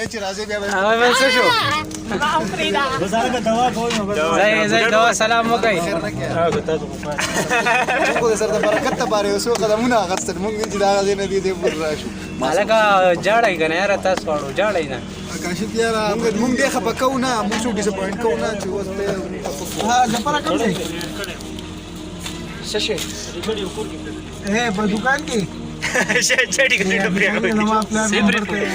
بیا چې راځي بیا هغه بل څه شو بازار کا دوا کوي نو زای دوا سلام وکړئ خو سره د برکت لپاره اوس قدمونه غستل مونږ چې دا غزي نه دی پور راشو مالکه جاړای کنه یاره تاسو واړو جاړای نه کاشف یاره مونږ دې خپکاو نه مونږ څو ډیسپوینټ کوو نه چې اوس ته ها لپاره کوم ځای ششه اے په دکان کې چټي کټي ټپري نو ما پلان چټي کټي ټپري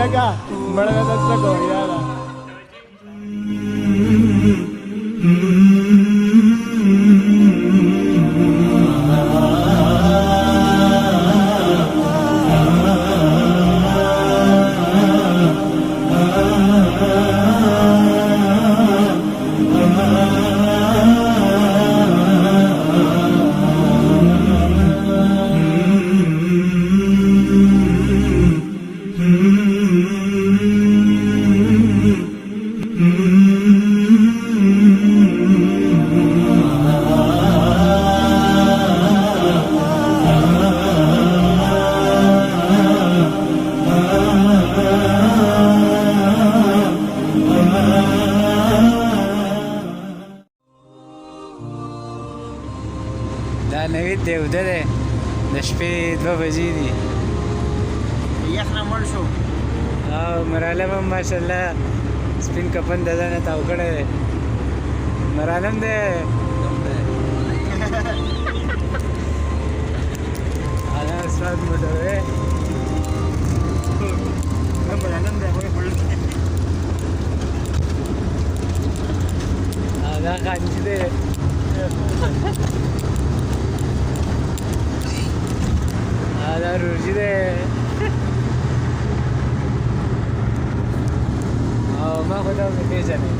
लगा बड़ा अच्छा को यार دا نوید دی وده دی د شپې 2 بجې دي یخ نه مړ شو او مرالم هم ماشاءالله سپین کفن د ځانه تاو کړی دی مرالم دی انا استاد موټر دی مرالم دی دا خانجي دی دا روجي دی او ما خو دا مې پېژنې